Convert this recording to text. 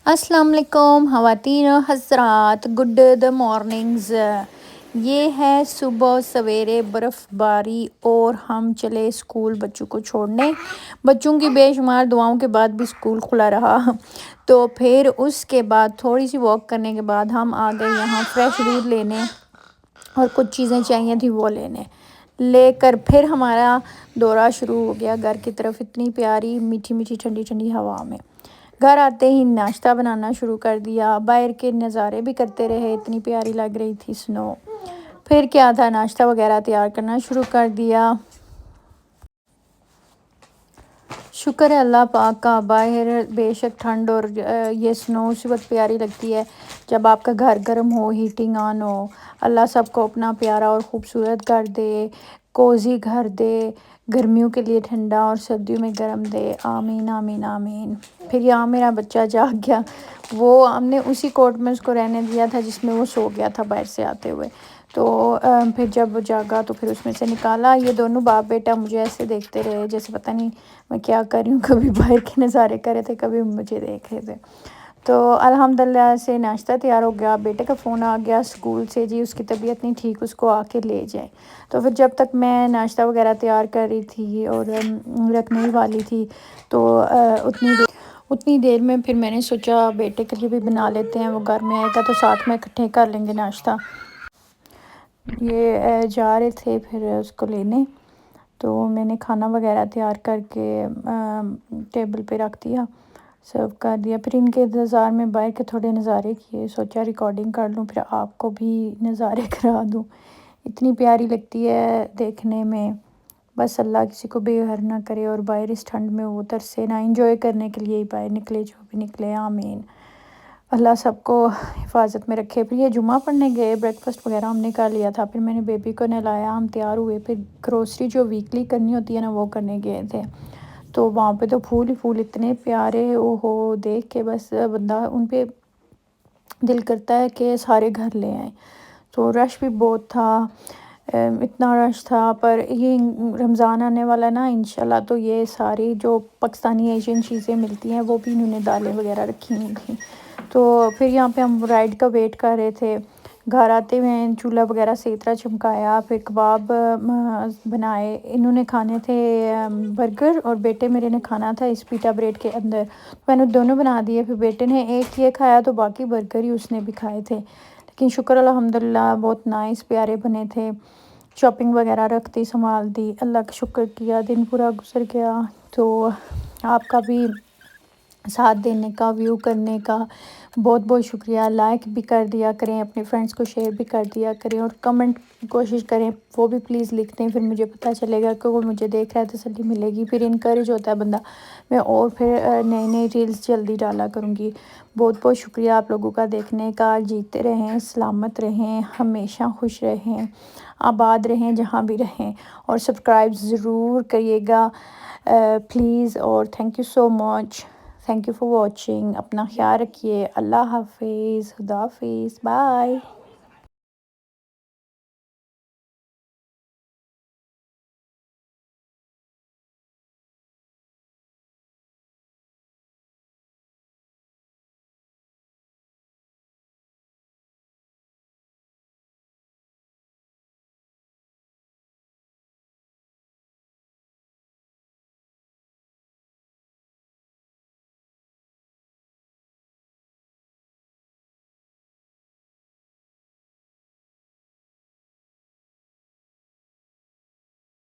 السلام علیکم خواتین و حضرات، گڈ دا مارننگز۔ یہ ہے صبح سویرے برف باری اور ہم چلے اسکول بچوں کو چھوڑنے۔ بچوں کی بے شمار دعاؤں کے بعد بھی اسکول کھلا رہا، تو پھر اس کے بعد تھوڑی سی واک کرنے کے بعد ہم آ گئے یہاں فریش دودھ لینے، اور کچھ چیزیں چاہیے تھی وہ لے کر پھر ہمارا دورہ شروع ہو گیا گھر کی طرف۔ اتنی پیاری میٹھی میٹھی ٹھنڈی ٹھنڈی ہوا میں گھر آتے ہی ناشتہ بنانا شروع کر دیا، باہر کے نظارے بھی کرتے رہے، اتنی پیاری لگ رہی تھی سنو۔ پھر کیا تھا، ناشتہ وغیرہ تیار کرنا شروع کر دیا۔ شکر ہے اللہ پاک کا، باہر بے شک ٹھنڈ اور یہ سنو اسی وقت پیاری لگتی ہے جب آپ کا گھر گرم ہو، ہیٹنگ آن ہو۔ اللہ سب کو اپنا پیارا اور خوبصورت گھر دے، کوزی گھر دے، گرمیوں کے لیے ٹھنڈا اور سردیوں میں گرم دے، آمین آمین آمین۔ پھر یہاں میرا بچہ جاگ گیا، وہ ہم نے اسی کوٹ میں اس کو رہنے دیا تھا جس میں وہ سو گیا تھا باہر سے آتے ہوئے، تو پھر جب وہ جاگا تو پھر اس میں سے نکالا۔ یہ دونوں باپ بیٹا مجھے ایسے دیکھتے رہے جیسے پتہ نہیں میں کیا کر رہی ہوں، کبھی باہر کے نظارے کر رہے تھے، کبھی مجھے دیکھ رہے تھے۔ تو الحمدللہ سے ناشتہ تیار ہو گیا، بیٹے کا فون آ گیا اسکول سے، جی اس کی طبیعت نہیں ٹھیک، اس کو آ کے لے جائیں۔ تو پھر جب تک میں ناشتہ وغیرہ تیار کر رہی تھی اور رکھنے ہی والی تھی، تو اتنی دیر میں پھر میں نے سوچا بیٹے کے لیے بھی بنا لیتے ہیں، وہ گھر میں آئے گا تو ساتھ میں اکٹھے کر لیں گے ناشتہ۔ یہ جا رہے تھے پھر اس کو لینے، تو میں نے کھانا وغیرہ تیار کر کے ٹیبل پہ رکھ دیا، سرو کر دیا۔ پھر ان کے انتظار میں باہر کے تھوڑے نظارے کیے، سوچا ریکارڈنگ کر لوں پھر آپ کو بھی نظارے کرا دوں۔ اتنی پیاری لگتی ہے دیکھنے میں، بس اللہ کسی کو بے گھر نہ کرے اور باہر اس ٹھنڈ میں وہ ترسے نہ، انجوائے کرنے کے لیے ہی باہر نکلے جو بھی نکلے، آمین۔ اللہ سب کو حفاظت میں رکھے۔ پھر یہ جمعہ پڑھنے گئے، بریک فاسٹ وغیرہ ہم نے کر لیا تھا، پھر میں نے بیبی کو نہلایا، ہم تیار ہوئے، پھر گروسری جو ویکلی کرنی ہوتی ہے نا وہ کرنے گئے تھے۔ تو وہاں پہ تو پھول ہی پھول اتنے پیارے، او ہو، دیکھ کے بس بندہ ان پہ دل کرتا ہے کہ سارے گھر لے آئیں۔ تو رش بھی بہت تھا، اتنا رش تھا، پر یہ رمضان آنے والا نا انشاءاللہ، تو یہ ساری جو پاکستانی ایشین چیزیں ملتی ہیں وہ بھی انہوں نے دالیں وغیرہ رکھی ہوئی تھیں۔ تو پھر یہاں پہ ہم رائڈ کا ویٹ کر رہے تھے۔ گھر آتے ہوئے چولہا وغیرہ سے اتنا چمکایا، پھر کباب بنائے۔ انہوں نے کھانے تھے برگر اور بیٹے میرے نے کھانا تھا اس پیٹا بریڈ کے اندر، میں نے دونوں بنا دیے۔ پھر بیٹے نے ایک یہ کھایا تو باقی برگر ہی اس نے بھی کھائے تھے، لیکن شکر الحمدللہ بہت نائس پیارے بنے تھے۔ شاپنگ وغیرہ رکھ دی، سنبھال دی، اللہ کا شکر کیا، دن پورا گزر گیا۔ تو آپ کا بھی ساتھ دینے کا، ویو کرنے کا بہت بہت شکریہ۔ لائک بھی کر دیا کریں، اپنے فرینڈس کو شیئر بھی کر دیا کریں، اور کمنٹ کوشش کریں وہ بھی پلیز لکھ دیں، پھر مجھے پتہ چلے گا کہ وہ مجھے دیکھ رہا ہے، تسلی ملے گی، پھر انکریج ہوتا ہے بندہ، میں اور پھر نئی نئی ریلز جلدی ڈالا کروں گی۔ بہت بہت شکریہ آپ لوگوں کا دیکھنے کا۔ جیتے رہیں، سلامت رہیں، ہمیشہ خوش رہیں، آباد رہیں جہاں بھی رہیں، اور سبسکرائب ضرور کریے گا پلیز، اور thank you so much, thank you for watching. اپنا خیال رکھیے، اللہ حافظ، خدا حافظ، بائے۔